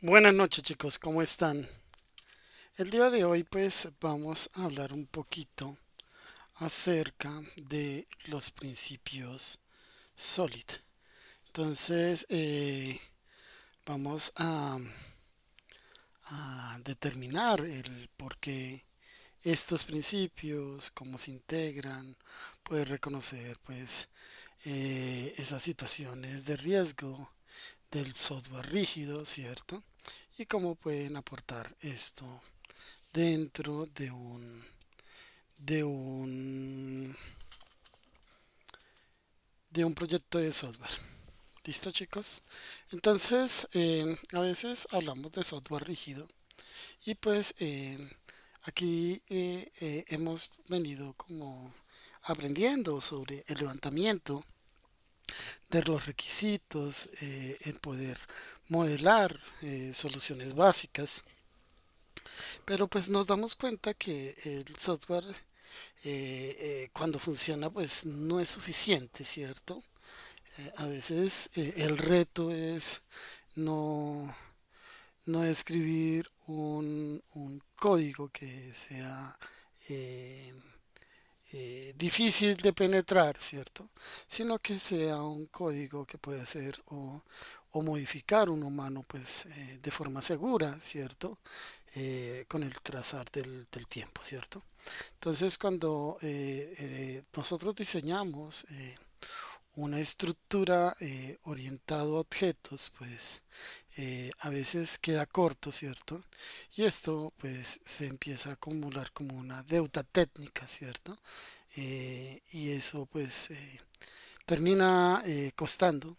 Buenas noches chicos, ¿cómo están? El día de hoy pues vamos a hablar un poquito acerca de los principios SOLID. Entonces vamos a determinar el por qué estos principios, cómo se integran, poder reconocer pues esas situaciones de riesgo del software rígido, ¿cierto? Y cómo pueden aportar esto dentro de un de un proyecto de software. ¿Listo, chicos? Entonces, a veces hablamos de software rígido y pues aquí hemos venido como aprendiendo sobre el levantamiento de los requisitos, el poder modelar soluciones básicas, pero pues nos damos cuenta que el software cuando funciona pues no es suficiente, ¿cierto? A veces el reto es no, no escribir un código que sea eh, difícil de penetrar, ¿cierto? Sino que sea un código que puede ser o modificar un humano pues de forma segura, ¿cierto? Con el trazar del tiempo, ¿cierto? Entonces, cuando nosotros diseñamos una estructura orientado a objetos, pues a veces queda corto, ¿cierto? Y esto pues se empieza a acumular como una deuda técnica, ¿cierto? Y eso pues termina costando.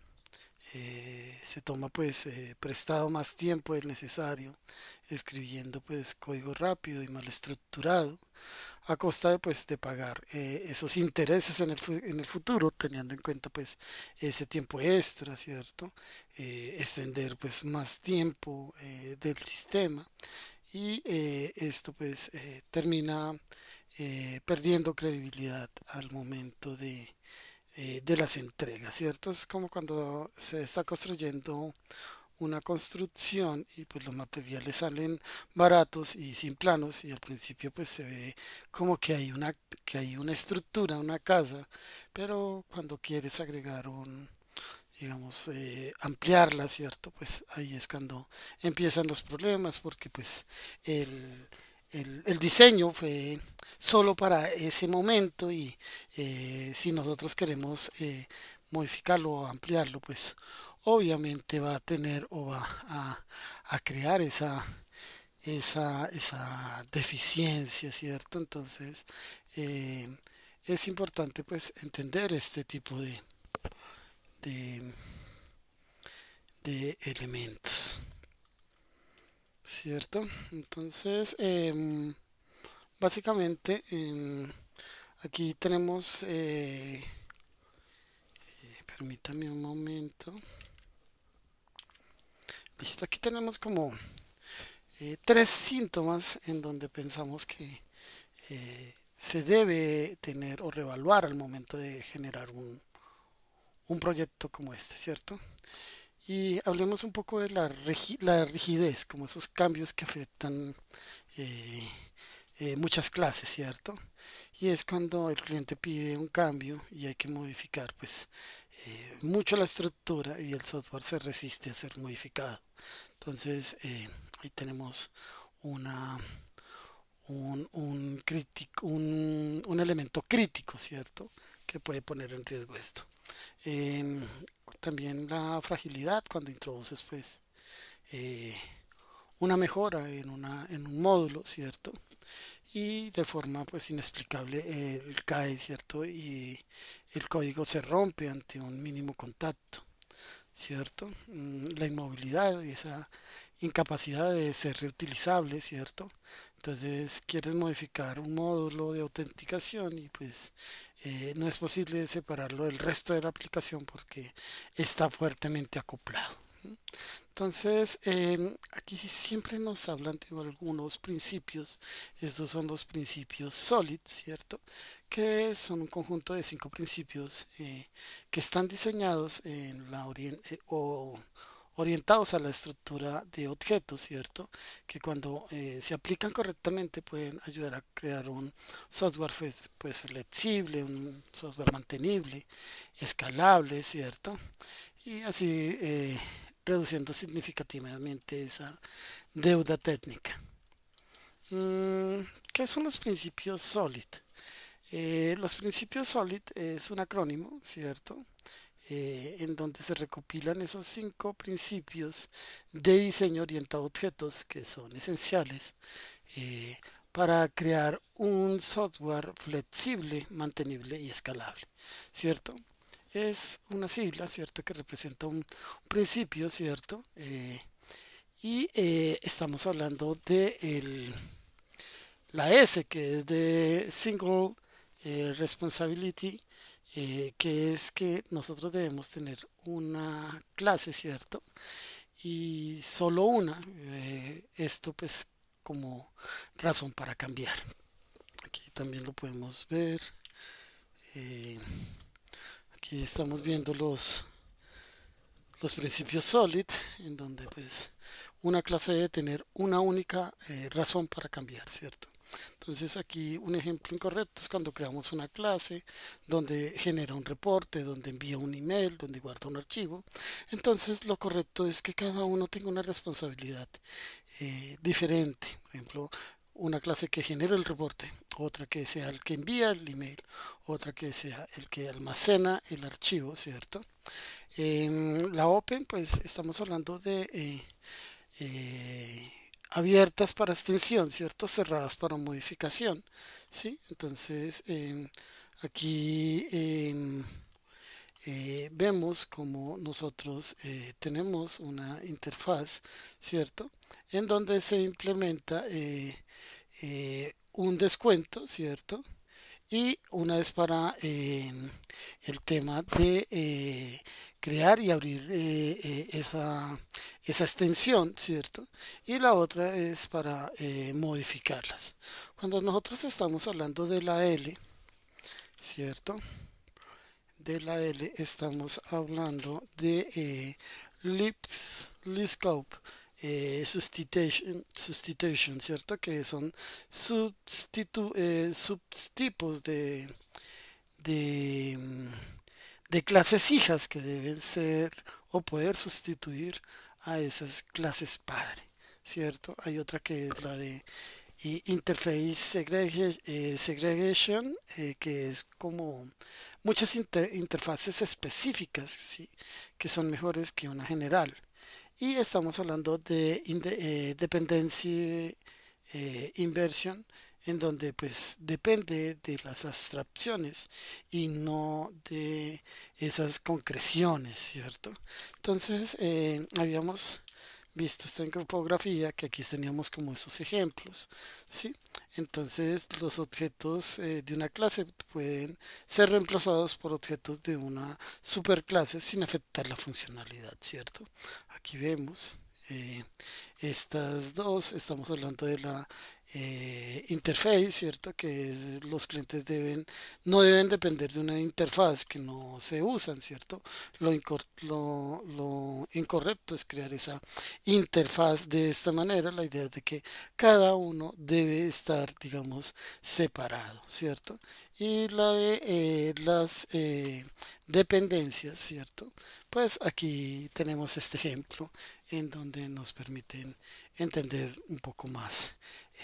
Se toma pues prestado más tiempo del necesario escribiendo pues código rápido y mal estructurado a costa de, pues, de pagar esos intereses en el futuro, teniendo en cuenta pues ese tiempo extra, ¿cierto? Extender pues más tiempo del sistema y esto pues termina perdiendo credibilidad al momento de las entregas, ¿cierto? Es como cuando se está construyendo una construcción y pues los materiales salen baratos y sin planos y al principio pues se ve como que hay una estructura, una casa, pero cuando quieres agregar un digamos ampliarla, ¿cierto? Pues ahí es cuando empiezan los problemas porque pues el el diseño fue solo para ese momento y si nosotros queremos modificarlo o ampliarlo, pues obviamente va a tener o va a crear esa deficiencia, ¿cierto? Entonces, eh, es importante pues entender este tipo de, de elementos, ¿cierto? Entonces, básicamente, aquí tenemos, permítame un momento, listo, aquí tenemos como tres síntomas en donde pensamos que se debe tener o revaluar al momento de generar un proyecto como este, ¿cierto? Y hablemos un poco de la rigidez, como esos cambios que afectan eh, muchas clases, ¿cierto? Y es cuando el cliente pide un cambio y hay que modificar, pues, mucho la estructura y el software se resiste a ser modificado. Entonces, ahí tenemos una, un elemento crítico, ¿cierto? Que puede poner en riesgo esto. Eh, También la fragilidad cuando introduces, pues, eh, una mejora en un módulo, ¿cierto? Y de forma pues inexplicable cae, ¿cierto? Y el código se rompe ante un mínimo contacto, ¿cierto? La inmovilidad y esa incapacidad de ser reutilizable, ¿cierto? Entonces quieres modificar un módulo de autenticación y pues no es posible separarlo del resto de la aplicación porque está fuertemente acoplado. Entonces, aquí siempre nos hablan de algunos principios. Estos son los principios SOLID, ¿cierto? Que son un conjunto de cinco principios que están diseñados en la orientados a la estructura de objetos, ¿cierto? Que cuando se aplican correctamente pueden ayudar a crear un software pues, flexible, un software mantenible, escalable, ¿cierto? Y así reduciendo significativamente esa deuda técnica. Mm, ¿Qué son los principios SOLID? Los principios SOLID es un acrónimo, ¿cierto? En donde se recopilan esos 5 principios de diseño orientado a objetos que son esenciales eh, para crear un software flexible, mantenible y escalable, ¿cierto? Es una sigla, ¿cierto? Que representa un principio, ¿cierto? Y estamos hablando de la S, que es de Single Responsibility, que es que nosotros debemos tener una clase, ¿cierto? Y solo una. Esto pues como razón para cambiar. Aquí también lo podemos ver. eh, Aquí estamos viendo los principios SOLID, en donde pues una clase debe tener una única razón para cambiar, ¿cierto? Entonces aquí un ejemplo incorrecto es cuando creamos una clase donde genera un reporte, donde envía un email, donde guarda un archivo. Entonces lo correcto es que cada uno tenga una responsabilidad diferente. Por ejemplo, una clase que genera el reporte, otra que sea el que envía el email, otra que sea el que almacena el archivo, ¿cierto? En la Open, pues estamos hablando de abiertas para extensión, ¿cierto? Cerradas para modificación, ¿sí? Entonces, aquí vemos como nosotros tenemos una interfaz, ¿cierto? En donde se implementa un descuento, ¿cierto? Y una es para el tema de crear y abrir esa extensión, ¿cierto? Y la otra es para modificarlas. Cuando nosotros estamos hablando de la L, ¿cierto? De la L estamos hablando de Lisp-Scope substitution, ¿cierto? Que son subtipos de, mm, de clases hijas que deben ser o poder sustituir a esas clases padre, ¿cierto? Hay otra que es la de Interface Segregation, que es como muchas interfaces específicas, ¿sí? Que son mejores que una general. Y estamos hablando de dependency inversion, en donde pues depende de las abstracciones y no de esas concreciones, ¿cierto? Entonces, habíamos visto esta infografía que aquí teníamos como esos ejemplos, ¿sí? Entonces, los objetos de una clase pueden ser reemplazados por objetos de una superclase sin afectar la funcionalidad, ¿cierto? Aquí vemos eh, estas dos, estamos hablando de la interface, ¿cierto? Que los clientes no deben depender de una interfaz que no se usan, ¿cierto? Lo incorrecto es crear esa interfaz de esta manera. La idea es de que cada uno debe estar, digamos, separado, ¿cierto? Y la de las dependencias, ¿cierto? Pues aquí tenemos este ejemplo en donde nos permiten entender un poco más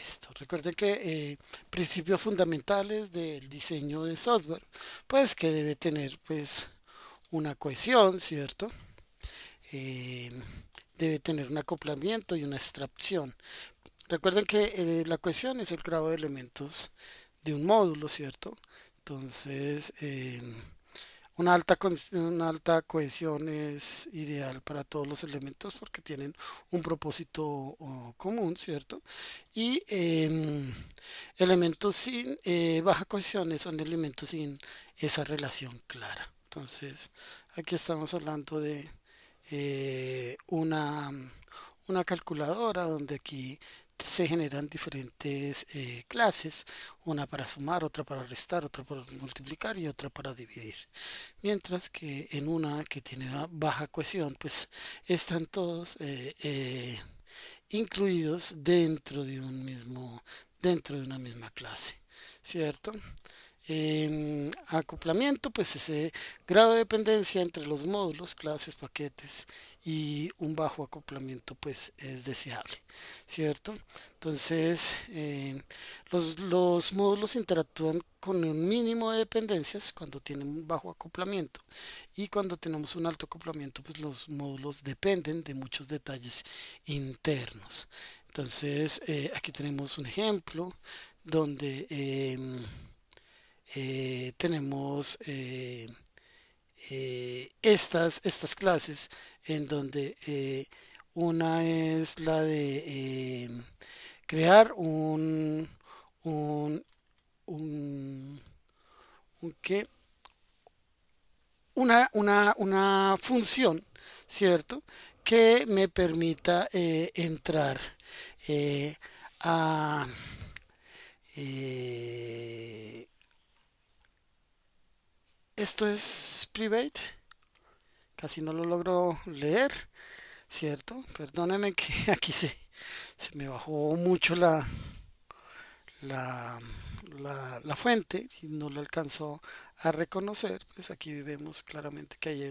esto. Recuerden que principios fundamentales del diseño de software, pues que debe tener pues una cohesión, ¿cierto? Eh, Debe tener un acoplamiento y una extracción. Recuerden que la cohesión es el grado de elementos de un módulo, ¿cierto? Entonces, una alta cohesión es ideal para todos los elementos porque tienen un propósito común, ¿cierto? Y elementos sin baja cohesión son elementos sin esa relación clara. Entonces, aquí estamos hablando de una calculadora donde aquí se generan diferentes clases, una para sumar, otra para restar, otra para multiplicar y otra para dividir. Mientras que en una que tiene baja cohesión, pues están todos incluidos dentro de una misma clase, ¿cierto? En acoplamiento, pues ese grado de dependencia entre los módulos, clases, paquetes y un bajo acoplamiento, pues es deseable, ¿cierto? Entonces, los módulos interactúan con un mínimo de dependencias cuando tienen un bajo acoplamiento y cuando tenemos un alto acoplamiento, pues los módulos dependen de muchos detalles internos. Entonces, aquí tenemos un ejemplo donde tenemos estas clases en donde una es la de crear un, un, un ¿qué? Una función, ¿cierto? Que me permita entrar eh, a, eh, esto es private, casi no lo logro leer, ¿cierto? Perdónenme que aquí se me bajó mucho la, la fuente y no lo alcanzó a reconocer. Pues aquí vemos claramente que hay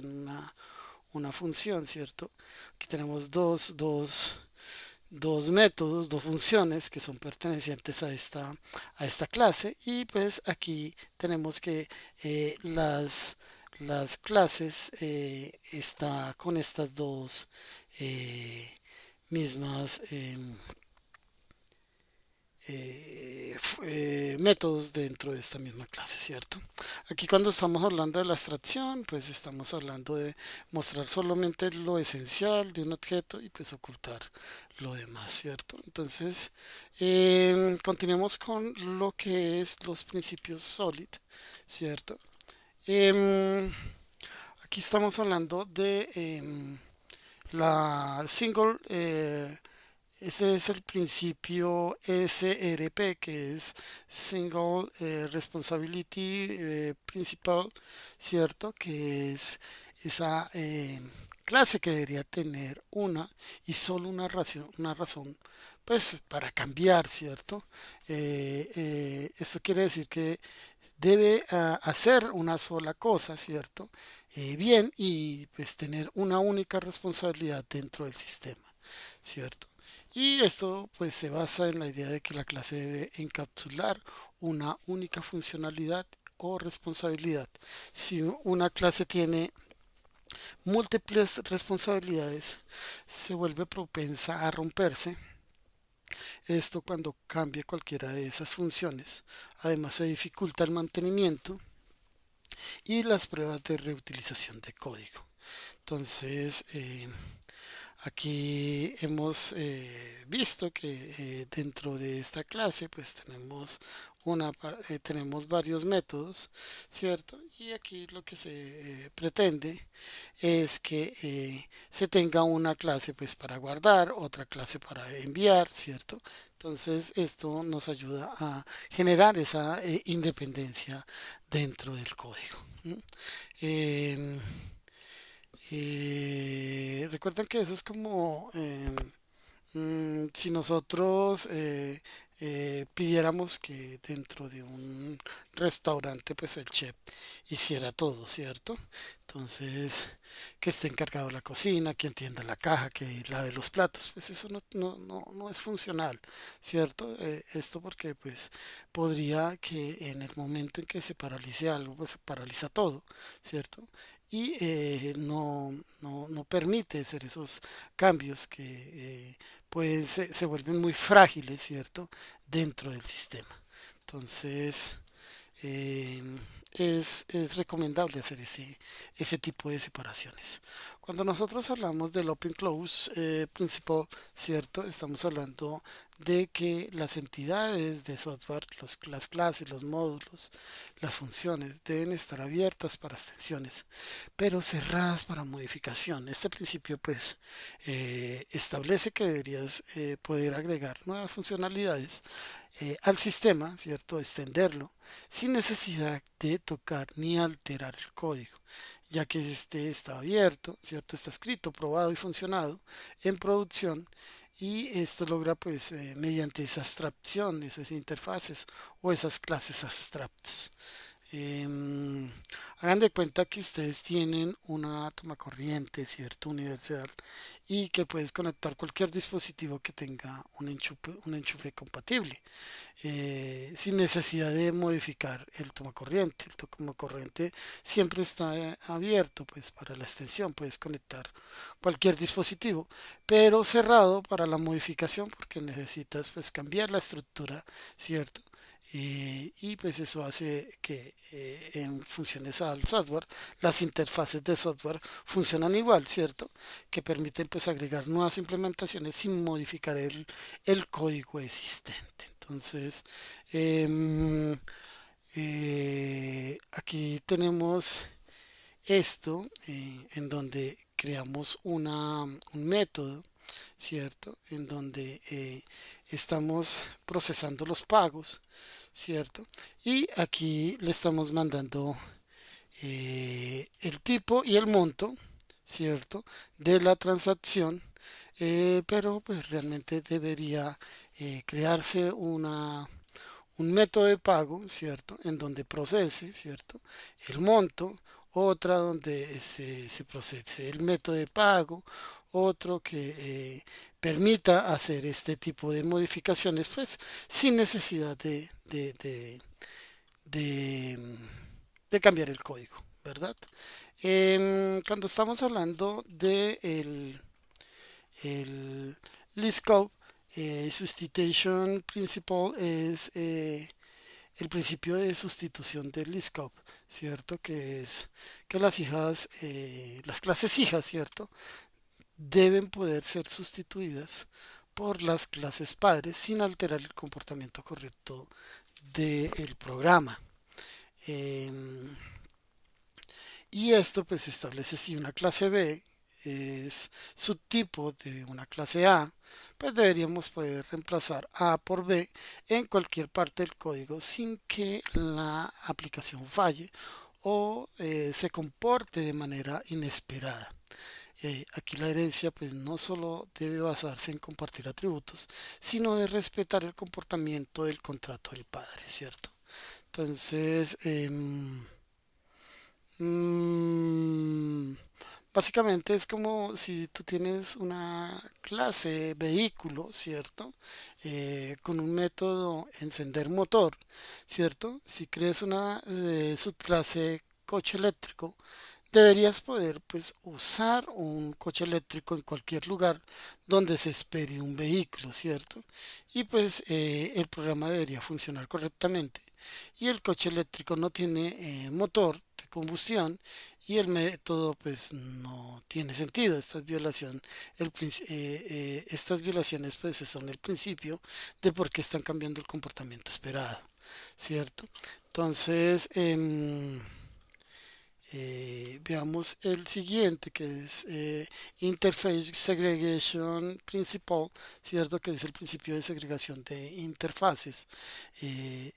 una función, ¿cierto? Aquí tenemos dos métodos, dos funciones que son pertenecientes a esta clase y pues aquí tenemos que las clases está con estas dos eh, mismas métodos dentro de esta misma clase, ¿cierto? Aquí cuando estamos hablando de la abstracción, pues estamos hablando de mostrar solamente lo esencial de un objeto y pues ocultar lo demás, ¿cierto? Entonces, continuemos con lo que es los principios SOLID, ¿cierto? Em, Aquí estamos hablando de la single ese es el principio SRP, que es Single Responsibility Principal, ¿cierto? Que es esa clase que debería tener una y solo una razón, pues para cambiar, ¿cierto? Esto quiere decir que debe hacer una sola cosa, ¿cierto? Bien y pues tener una única responsabilidad dentro del sistema, ¿cierto? Y esto pues se basa en la idea de que la clase debe encapsular una única funcionalidad o responsabilidad. Si una clase tiene múltiples responsabilidades, se vuelve propensa a romperse. Esto cuando cambia cualquiera de esas funciones. Además se dificulta el mantenimiento y las pruebas de reutilización de código. Entonces, aquí hemos visto que dentro de esta clase pues tenemos varios métodos, ¿cierto? Y aquí lo que se pretende es que se tenga una clase pues para guardar, otra clase para enviar, ¿cierto? Entonces esto nos ayuda a generar esa independencia dentro del código. ¿M? Em, Recuerden que eso es como si nosotros pidiéramos que dentro de un restaurante pues el chef hiciera todo, ¿cierto? Entonces, que esté encargado de la cocina, que entienda la caja, que lave los platos, pues eso no es funcional, ¿cierto? Esto porque pues podría que en el momento en que se paralice algo, pues se paraliza todo, ¿cierto? Y no permite hacer esos cambios que se vuelven muy frágiles, ¿cierto? Dentro del sistema. Entonces, eh, es recomendable hacer ese tipo de separaciones. Cuando nosotros hablamos del Open Close Principle, ¿cierto? Estamos hablando de que las entidades de software, las clases, los módulos, las funciones deben estar abiertas para extensiones, pero cerradas para modificación. Este principio pues establece que deberías poder agregar nuevas funcionalidades al sistema, ¿cierto? Extenderlo sin necesidad de tocar ni alterar el código, ya que este está abierto, ¿cierto? Está escrito, probado y funcionado en producción y esto logra pues mediante esa abstracción, esas interfaces o esas clases abstractas. Em, Hagan de cuenta que ustedes tienen una toma corriente, ¿cierto? Universal y que puedes conectar cualquier dispositivo que tenga un enchufe compatible sin necesidad de modificar el tomacorriente. El tomacorriente siempre está abierto pues para la extensión, puedes conectar cualquier dispositivo, pero cerrado para la modificación porque necesitas pues cambiar la estructura, ¿cierto? Y pues eso hace que en funciones al software, las interfaces de software funcionan igual, ¿cierto? Que permiten pues agregar nuevas implementaciones sin modificar el código existente. Entonces, em, aquí tenemos esto en donde creamos un método, ¿cierto? En donde estamos procesando los pagos, ¿cierto? Y aquí le estamos mandando el tipo y el monto, ¿cierto? De la transacción, pero pues realmente debería crearse un método de pago, ¿cierto? En donde procese, ¿cierto? El monto, otra donde se procese el método de pago, otro que permita hacer este tipo de modificaciones, pues sin necesidad de, de cambiar el código, ¿verdad? Cuando estamos hablando de el list scope, substitution principle es el principio de sustitución del list scope, ¿cierto? Que es que las clases hijas, ¿cierto? Deben poder ser sustituidas por las clases padres sin alterar el comportamiento correcto del programa. Em, y esto pues establece si una clase B es subtipo de una clase A, pues deberíamos poder reemplazar A por B en cualquier parte del código sin que la aplicación falle o se comporte de manera inesperada. Aquí la herencia pues no solo debe basarse en compartir atributos, sino de respetar el comportamiento del contrato del padre, ¿cierto? Entonces, Mm, básicamente es como si tú tienes una clase vehículo, ¿cierto? Con un método encender motor, ¿cierto? Si crees una subclase coche eléctrico, deberías poder pues usar un coche eléctrico en cualquier lugar donde se espere un vehículo, ¿cierto? Y pues el programa debería funcionar correctamente. Y el coche eléctrico no tiene motor de combustión y el método pues no tiene sentido. Estas violaciones pues son el principio de por qué están cambiando el comportamiento esperado, ¿cierto? Entonces, veamos el siguiente que es Interface Segregation Principle, ¿cierto? Que es el principio de segregación de interfaces.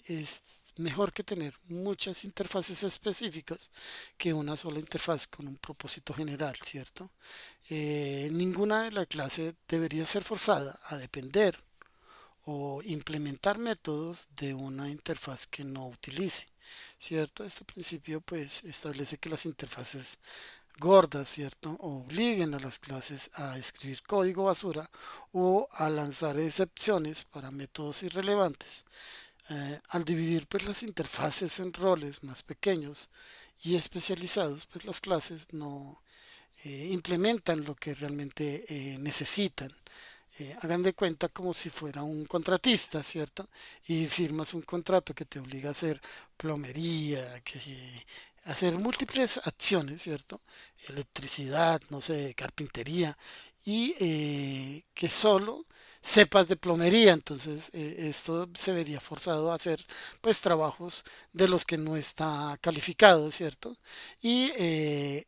Es mejor que tener muchas interfaces específicas que una sola interfaz con un propósito general, ¿cierto? Ninguna de la clase debería ser forzada a depender o implementar métodos de una interfaz que no utilice, ¿cierto? Este principio pues establece que las interfaces gordas, ¿cierto? Obliguen a las clases a escribir código basura o a lanzar excepciones para métodos irrelevantes. Al dividir pues las interfaces en roles más pequeños y especializados, pues las clases no implementan lo que realmente necesitan hagan de cuenta como si fuera un contratista, ¿cierto? Y firmas un contrato que te obliga a hacer plomería, que hacer múltiples acciones, ¿cierto? Electricidad, no sé, carpintería, y que solo sepas de plomería. Entonces, esto se vería forzado a hacer pues trabajos de los que no está calificado, ¿cierto? Y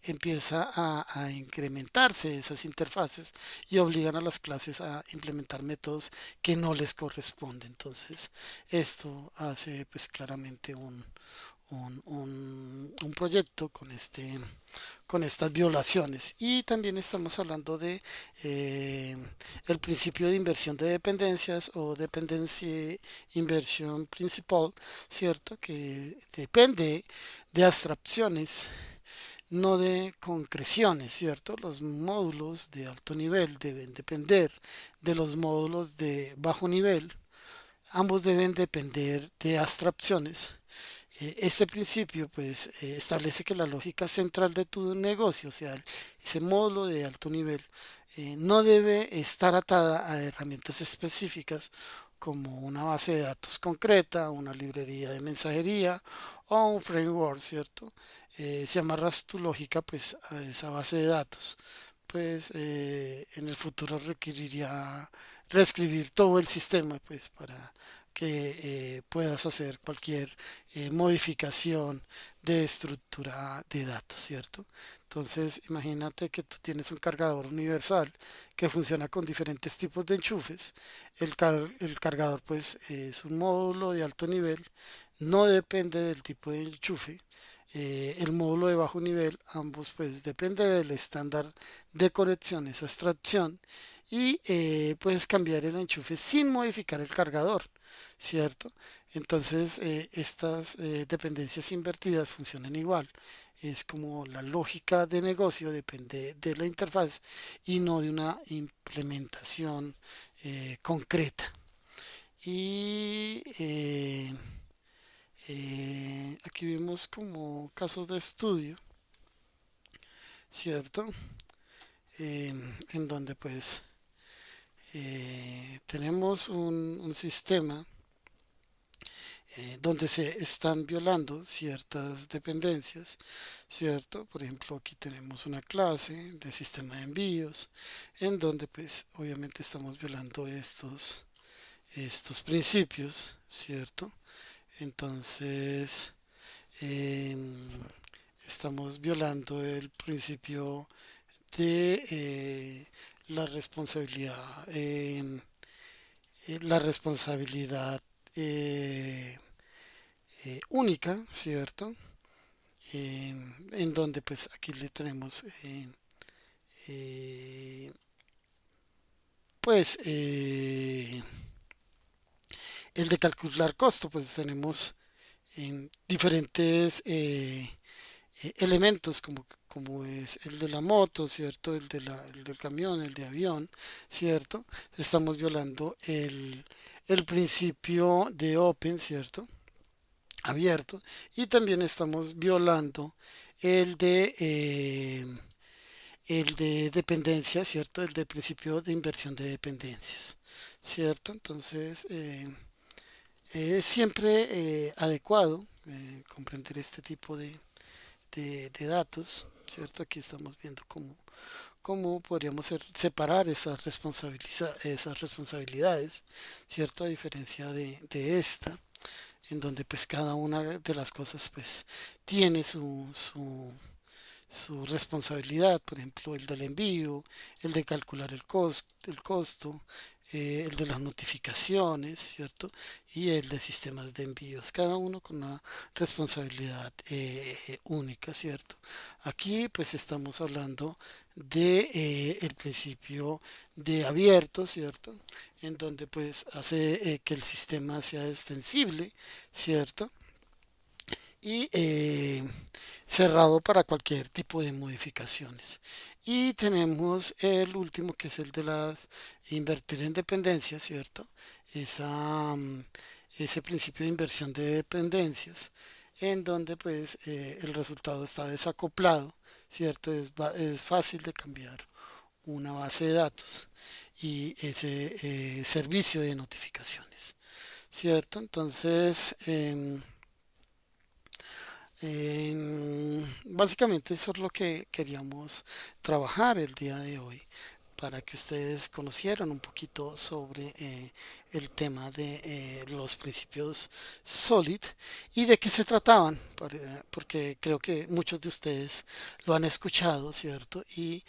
empieza a incrementarse esas interfaces y obligan a las clases a implementar métodos que no les corresponden. Entonces, esto hace pues claramente un proyecto con estas violaciones. Y también estamos hablando de eh, el principio de inversión de dependencias o dependencia inversión principal, ¿cierto? Que depende de abstracciones, no de concreciones, ¿cierto? Los módulos de alto nivel deben depender de los módulos de bajo nivel. Ambos deben depender de abstracciones. Este principio pues establece que la lógica central de tu negocio, o sea, ese módulo de alto nivel, no debe estar atada a herramientas específicas como una base de datos concreta, una librería de mensajería o un framework, ¿cierto? Si amarras tu lógica pues a esa base de datos, pues en el futuro requeriría reescribir todo el sistema pues para que puedas hacer cualquier modificación de estructura de datos, ¿cierto? Entonces, imagínate que tú tienes un cargador universal que funciona con diferentes tipos de enchufes. El cargador, pues, es un módulo de alto nivel, no depende del tipo de enchufe. El módulo de bajo nivel, ambos, pues, depende del estándar de conexión, esa extracción, y puedes cambiar el enchufe sin modificar el cargador, ¿cierto? Entonces, estas dependencias invertidas funcionan igual. Es como la lógica de negocio depende de la interfaz y no de una implementación concreta. Y aquí vemos como casos de estudio, ¿cierto? En donde pues tenemos un sistema donde se están violando ciertas dependencias, ¿cierto? Por ejemplo, aquí tenemos una clase de sistema de envíos, en donde pues obviamente estamos violando estos principios, ¿cierto? Entonces, estamos violando el principio de la responsabilidad, la responsabilidad eh, única, ¿cierto? En donde pues aquí le tenemos eh, pues el de calcular costo, pues tenemos en diferentes elementos como es el de la moto, ¿cierto? El del camión, el de avión, ¿cierto? Estamos violando el principio de open, ¿cierto? Abierto. Y también estamos violando el el de dependencia, ¿cierto? El de principio de inversión de dependencias, ¿cierto? Entonces, es siempre adecuado comprender este tipo de datos, ¿cierto? Aquí estamos viendo cómo podríamos separar esas responsabilidades, ¿cierto? A diferencia de esta, en donde pues cada una de las cosas pues tiene su responsabilidad, por ejemplo, el del envío, el de calcular el costo, el de las notificaciones, ¿cierto? Y el de sistemas de envíos, cada uno con una responsabilidad única, ¿cierto? Aquí pues estamos hablando de el principio de abierto, ¿cierto? En donde pues hace que el sistema sea extensible, ¿cierto? Y cerrado para cualquier tipo de modificaciones. Y tenemos el último que es el de las invertir en dependencias, ¿cierto? Esa, ese principio de inversión de dependencias, en donde pues el resultado está desacoplado, ¿cierto? Es fácil de cambiar una base de datos. y ese servicio de notificaciones, ¿cierto? Entonces, básicamente eso es lo que queríamos trabajar el día de hoy, para que ustedes conocieran un poquito sobre el tema de los principios SOLID y de qué se trataban, porque creo que muchos de ustedes lo han escuchado, ¿cierto? Y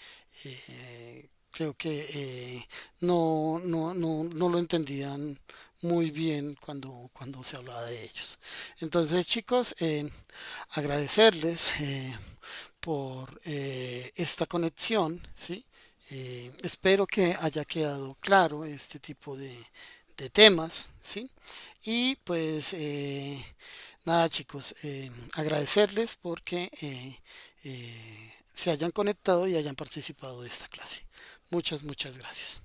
creo que no lo entendían muy bien cuando se hablaba de ellos. Entonces, chicos, agradecerles por esta conexión, ¿sí? Espero que haya quedado claro este tipo de temas, ¿sí? Y pues nada, chicos, agradecerles porque se hayan conectado y hayan participado de esta clase. Muchas gracias.